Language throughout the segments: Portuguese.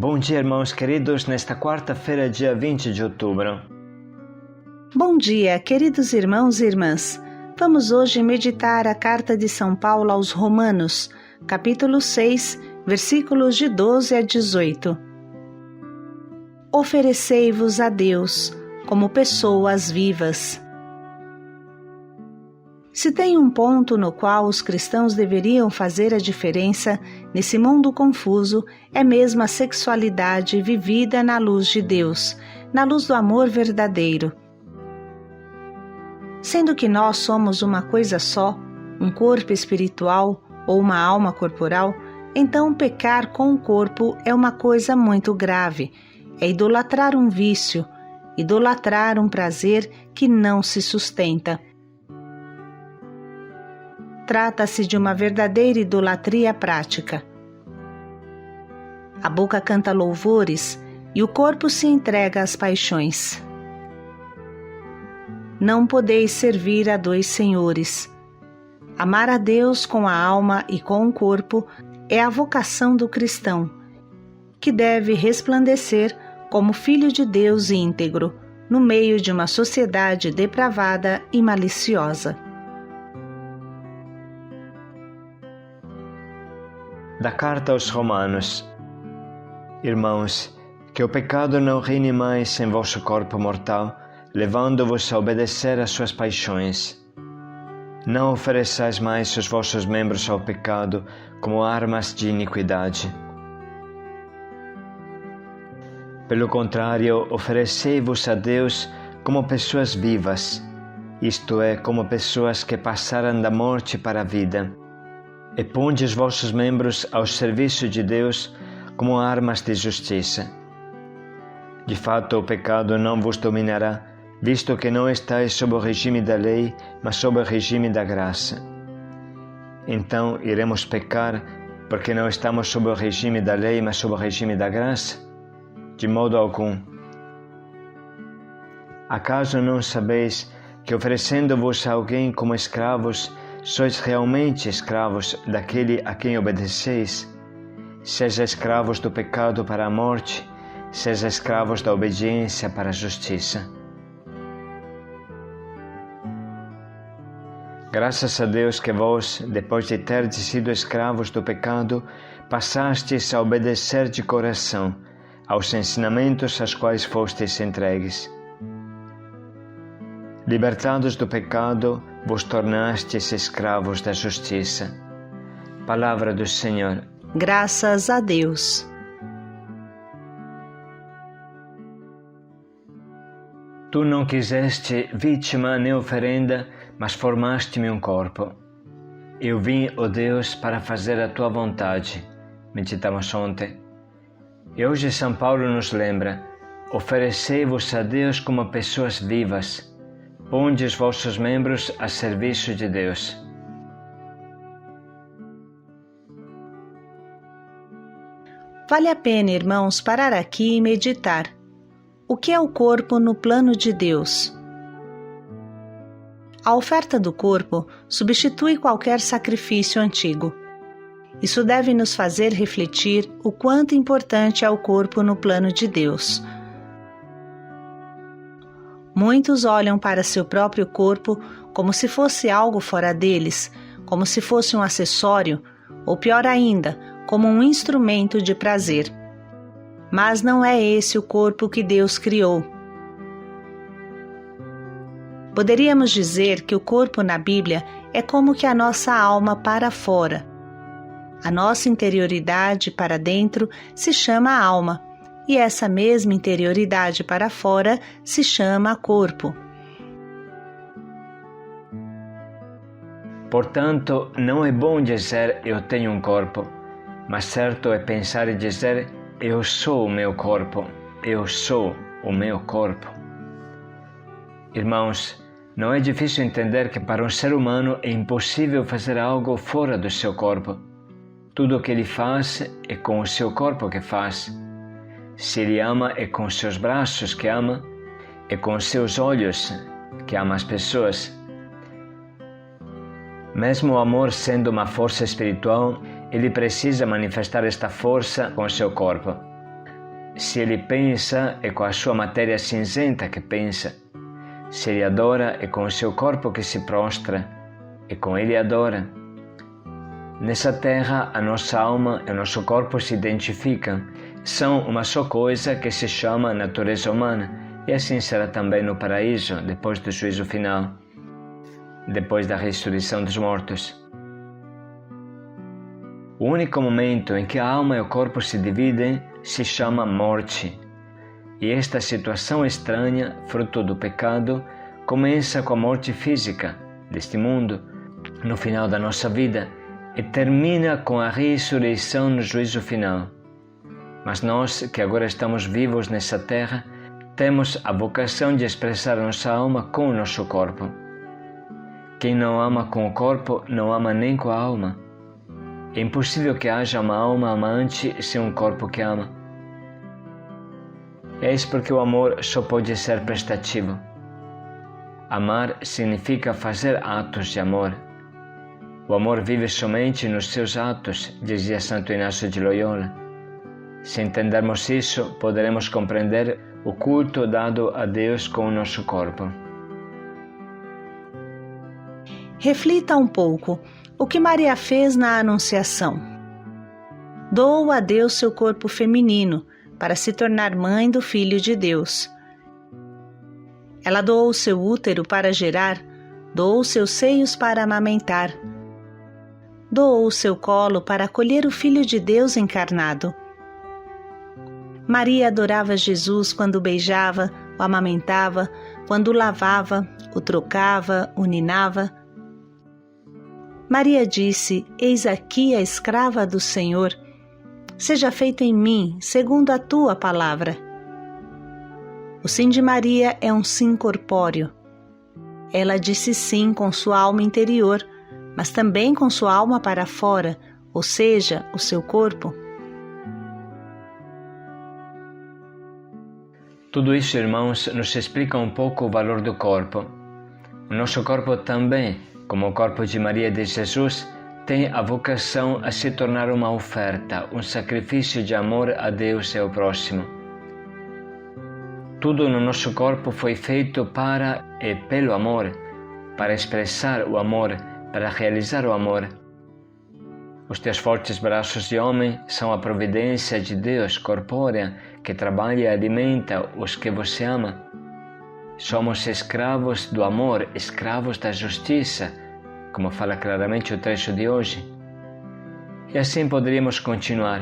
Bom dia, irmãos queridos, nesta quarta-feira, dia 20 de outubro. Bom dia, queridos irmãos e irmãs. Vamos hoje meditar a carta de São Paulo aos Romanos, capítulo 6, versículos de 12 a 18. Oferecei-vos a Deus como pessoas vivas. Se tem um ponto no qual os cristãos deveriam fazer a diferença nesse mundo confuso, é mesmo a sexualidade vivida na luz de Deus, na luz do amor verdadeiro. Sendo que nós somos uma coisa só, um corpo espiritual ou uma alma corporal, então pecar com o corpo é uma coisa muito grave, é idolatrar um vício, idolatrar um prazer que não se sustenta. Trata-se de uma verdadeira idolatria prática. A boca canta louvores e o corpo se entrega às paixões. Não podeis servir a dois senhores. Amar a Deus com a alma e com o corpo é a vocação do cristão, que deve resplandecer como filho de Deus íntegro, no meio de uma sociedade depravada e maliciosa. Da carta aos Romanos. Irmãos, que o pecado não reine mais em vosso corpo mortal, levando-vos a obedecer às suas paixões. Não ofereçais mais os vossos membros ao pecado como armas de iniquidade. Pelo contrário, oferecei-vos a Deus como pessoas vivas, isto é, como pessoas que passaram da morte para a vida, e ponde os vossos membros ao serviço de Deus como armas de justiça. De fato, o pecado não vos dominará, visto que não estáis sob o regime da lei, mas sob o regime da graça. Então, iremos pecar porque não estamos sob o regime da lei, mas sob o regime da graça? De modo algum. Acaso não sabeis que, oferecendo-vos a alguém como escravos, sois realmente escravos daquele a quem obedeceis? Seja escravos do pecado para a morte, seja escravos da obediência para a justiça. Graças a Deus que vós, depois de terdes sido escravos do pecado, passastes a obedecer de coração aos ensinamentos aos quais fostes entregues. Libertados do pecado, vos tornastes escravos da justiça. Palavra do Senhor. Graças a Deus. Tu não quiseste vítima nem oferenda, mas formaste-me um corpo. Eu vim, ó Deus, para fazer a tua vontade. Meditamos ontem. E hoje São Paulo nos lembra: oferecei-vos a Deus como pessoas vivas. Ponde os vossos membros a serviço de Deus. Vale a pena, irmãos, parar aqui e meditar. O que é o corpo no plano de Deus? A oferta do corpo substitui qualquer sacrifício antigo. Isso deve nos fazer refletir o quanto importante é o corpo no plano de Deus. Muitos olham para seu próprio corpo como se fosse algo fora deles, como se fosse um acessório, ou pior ainda, como um instrumento de prazer. Mas não é esse o corpo que Deus criou. Poderíamos dizer que o corpo na Bíblia é como que a nossa alma para fora. A nossa interioridade para dentro se chama alma, e essa mesma interioridade para fora se chama corpo. Portanto, não é bom dizer eu tenho um corpo, mas certo é pensar e dizer eu sou o meu corpo, eu sou o meu corpo. Irmãos, não é difícil entender que para um ser humano é impossível fazer algo fora do seu corpo. Tudo o que ele faz é com o seu corpo que faz. Se ele ama, é com seus braços que ama, é com seus olhos que ama as pessoas. Mesmo o amor sendo uma força espiritual, ele precisa manifestar esta força com seu corpo. Se ele pensa, é com a sua matéria cinzenta que pensa. Se ele adora, é com o seu corpo que se prostra, e com ele adora. Nessa terra, a nossa alma e o nosso corpo se identificam, são uma só coisa que se chama natureza humana, e assim será também no paraíso, depois do juízo final, depois da ressurreição dos mortos. O único momento em que a alma e o corpo se dividem se chama morte. E esta situação estranha, fruto do pecado, começa com a morte física deste mundo, no final da nossa vida, e termina com a ressurreição no juízo final. Mas nós, que agora estamos vivos nessa terra, temos a vocação de expressar nossa alma com o nosso corpo. Quem não ama com o corpo, não ama nem com a alma. É impossível que haja uma alma amante sem um corpo que ama. Eis porque o amor só pode ser prestativo. Amar significa fazer atos de amor. O amor vive somente nos seus atos, dizia Santo Inácio de Loyola. Se entendermos isso, poderemos compreender o culto dado a Deus com o nosso corpo. Reflita um pouco o que Maria fez na Anunciação. Doou a Deus seu corpo feminino para se tornar mãe do Filho de Deus. Ela doou seu útero para gerar, doou seus seios para amamentar, doou seu colo para acolher o Filho de Deus encarnado. Maria adorava Jesus quando o beijava, o amamentava, quando o lavava, o trocava, o ninava. Maria disse: Eis aqui a escrava do Senhor, seja feito em mim segundo a tua palavra. O sim de Maria é um sim corpóreo. Ela disse sim com sua alma interior, mas também com sua alma para fora, ou seja, o seu corpo. Tudo isso, irmãos, nos explica um pouco o valor do corpo. O nosso corpo também, como o corpo de Maria e de Jesus, tem a vocação a se tornar uma oferta, um sacrifício de amor a Deus e ao próximo. Tudo no nosso corpo foi feito para e pelo amor, para expressar o amor, para realizar o amor. Os teus fortes braços de homem são a providência de Deus corpórea que trabalha e alimenta os que você ama. Somos escravos do amor, escravos da justiça, como fala claramente o trecho de hoje. E assim poderíamos continuar,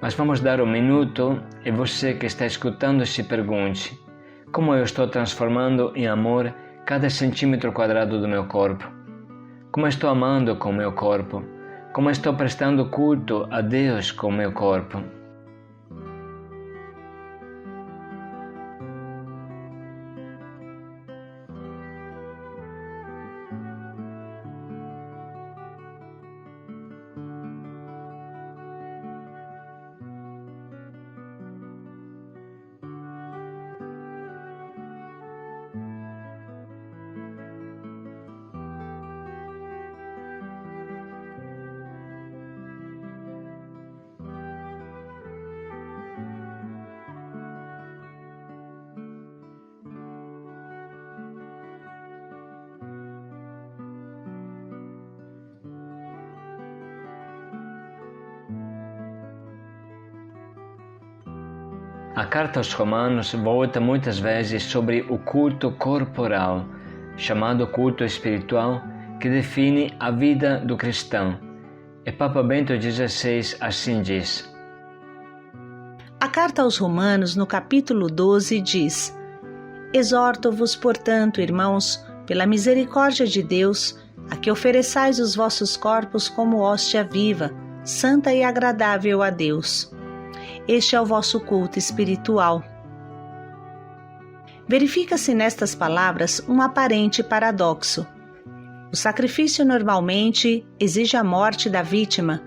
mas vamos dar um minuto e você que está escutando se pergunte: como eu estou transformando em amor cada centímetro quadrado do meu corpo? Como estou amando com o meu corpo? Como estou prestando culto a Deus com o meu corpo? A carta aos Romanos volta muitas vezes sobre o culto corporal, chamado culto espiritual, que define a vida do cristão. E Papa Bento XVI assim diz. A carta aos Romanos, no capítulo 12, diz: Exorto-vos, portanto, irmãos, pela misericórdia de Deus, a que ofereçais os vossos corpos como hóstia viva, santa e agradável a Deus. Este é o vosso culto espiritual. Verifica-se nestas palavras um aparente paradoxo. O sacrifício normalmente exige a morte da vítima,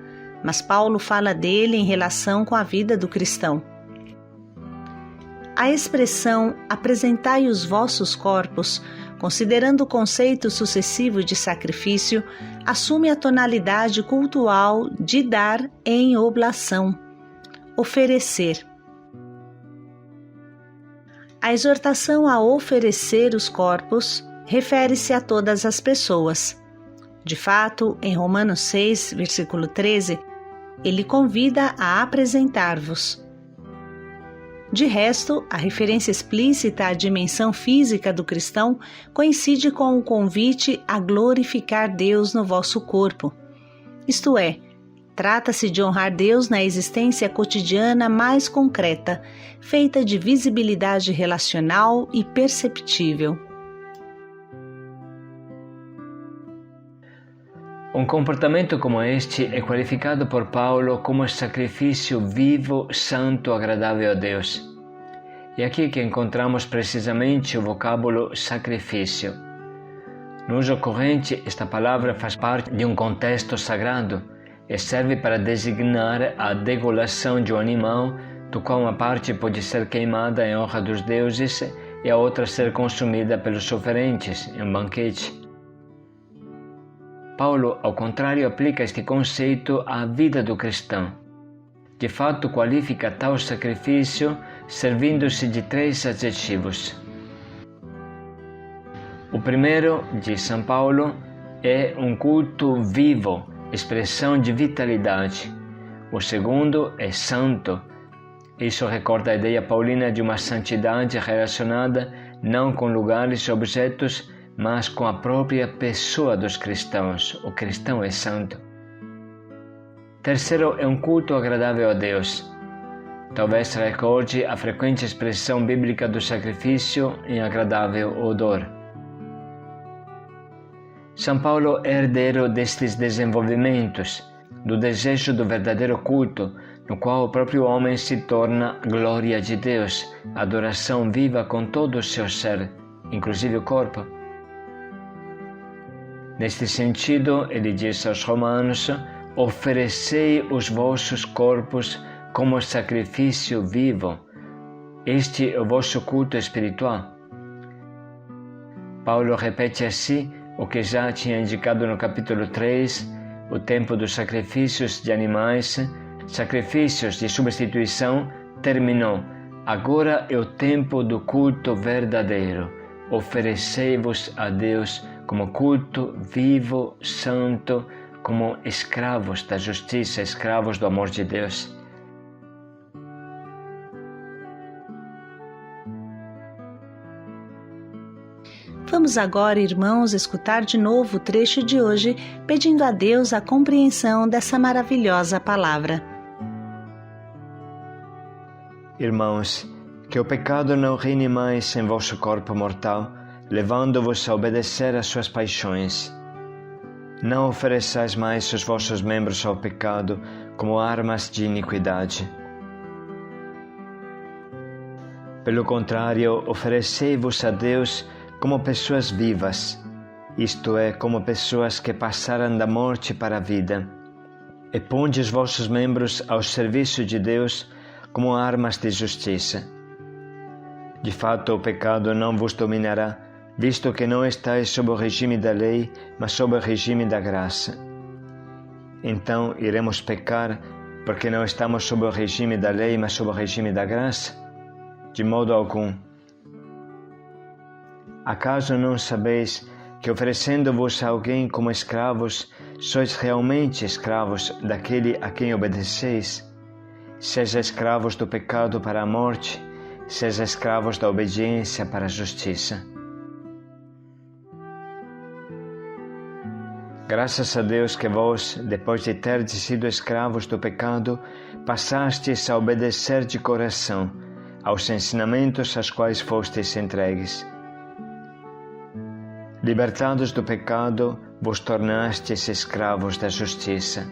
mas Paulo fala dele em relação com a vida do cristão. A expressão apresentai os vossos corpos, considerando o conceito sucessivo de sacrifício, assume a tonalidade cultual de dar em oblação, oferecer. A exortação a oferecer os corpos refere-se a todas as pessoas. De fato, em Romanos 6, versículo 13, ele convida a apresentar-vos. De resto, a referência explícita à dimensão física do cristão coincide com o convite a glorificar Deus no vosso corpo. Isto é, trata-se de honrar Deus na existência cotidiana mais concreta, feita de visibilidade relacional e perceptível. Um comportamento como este é qualificado por Paulo como sacrifício vivo, santo, agradável a Deus. É aqui que encontramos precisamente o vocábulo sacrifício. No uso corrente, esta palavra faz parte de um contexto sagrado e serve para designar a degolação de um animal, do qual uma parte pode ser queimada em honra dos deuses e a outra ser consumida pelos oferentes em um banquete. Paulo, ao contrário, aplica este conceito à vida do cristão. De fato, qualifica tal sacrifício servindo-se de 3 adjetivos. O primeiro, diz São Paulo, é um culto vivo, expressão de vitalidade. O segundo é santo. Isso recorda a ideia paulina de uma santidade relacionada não com lugares e objetos, mas com a própria pessoa dos cristãos. O cristão é santo. Terceiro, é um culto agradável a Deus. Talvez recorde a frequente expressão bíblica do sacrifício em agradável odor. São Paulo é herdeiro destes desenvolvimentos, do desejo do verdadeiro culto, no qual o próprio homem se torna glória de Deus, adoração viva com todo o seu ser, inclusive o corpo. Neste sentido, ele diz aos romanos: oferecei os vossos corpos como sacrifício vivo. Este é o vosso culto espiritual. Paulo repete assim o que já tinha indicado no capítulo 3, o tempo dos sacrifícios de animais, sacrifícios de substituição, terminou. Agora é o tempo do culto verdadeiro. Oferecei-vos a Deus como culto vivo, santo, como escravos da justiça, escravos do amor de Deus. Vamos agora, irmãos, escutar de novo o trecho de hoje, pedindo a Deus a compreensão dessa maravilhosa palavra. Irmãos, que o pecado não reine mais em vosso corpo mortal, levando-vos a obedecer às suas paixões. Não ofereçais mais os vossos membros ao pecado como armas de iniquidade. Pelo contrário, oferecei-vos a Deus como pessoas vivas, isto é, como pessoas que passaram da morte para a vida, e ponde os vossos membros ao serviço de Deus como armas de justiça. De fato, o pecado não vos dominará, visto que não estáis sob o regime da lei, mas sob o regime da graça. Então, iremos pecar porque não estamos sob o regime da lei, mas sob o regime da graça? De modo algum. Acaso não sabeis que, oferecendo-vos a alguém como escravos, sois realmente escravos daquele a quem obedeceis? Seja escravos do pecado para a morte, seja escravos da obediência para a justiça. Graças a Deus que vós, depois de terdes sido escravos do pecado, passastes a obedecer de coração aos ensinamentos aos quais fostes entregues. Libertados do pecado, vos tornastes escravos da justiça.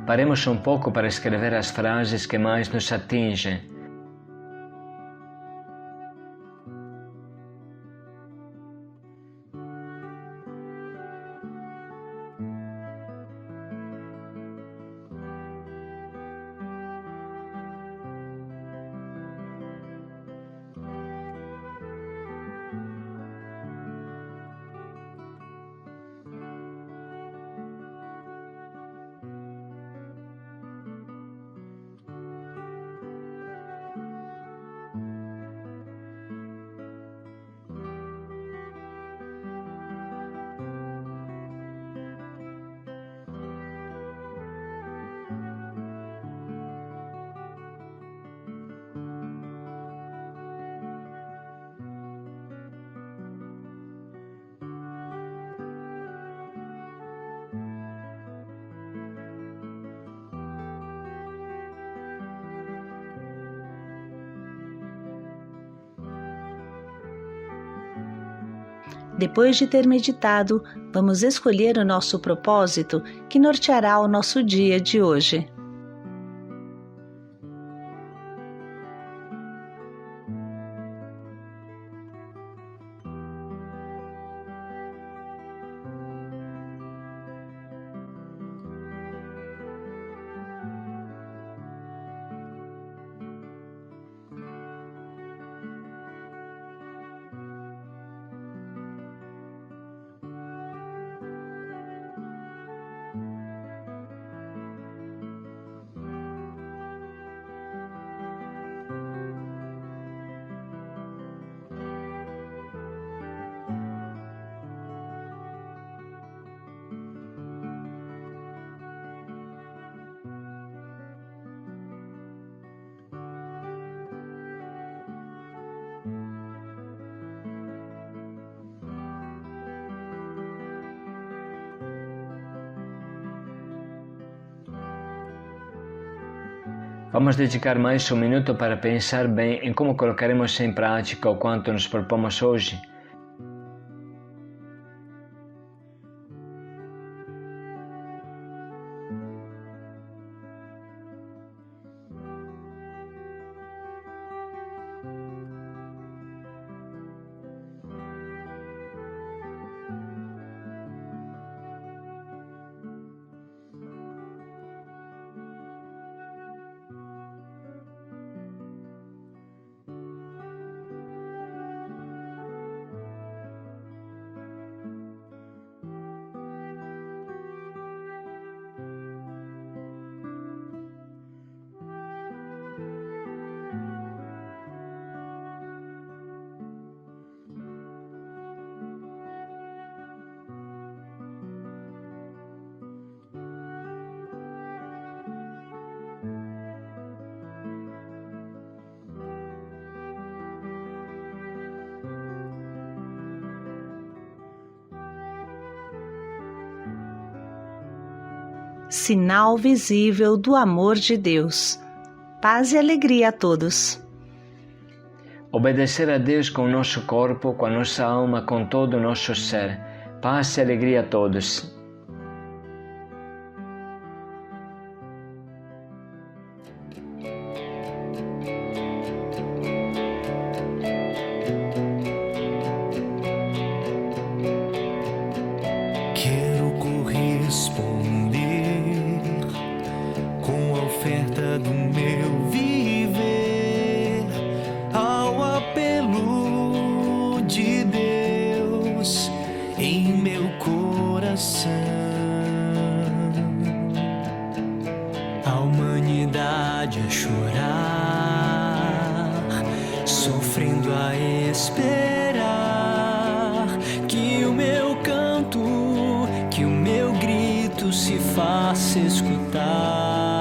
Paremos um pouco para escrever as frases que mais nos atingem. Depois de ter meditado, vamos escolher o nosso propósito que norteará o nosso dia de hoje. Vamos dedicar mais um minuto para pensar bem em como colocaremos em prática o quanto nos propomos hoje. Sinal visível do amor de Deus. Paz e alegria a todos. Obedecer a Deus com o nosso corpo, com a nossa alma, com todo o nosso ser. Paz e alegria a todos. Quero corresponder com a oferta do meu viver ao apelo de Deus em meu coração. A humanidade a chorar, sofrendo a esperar que o meu canto, que o meu grito se faça escutar.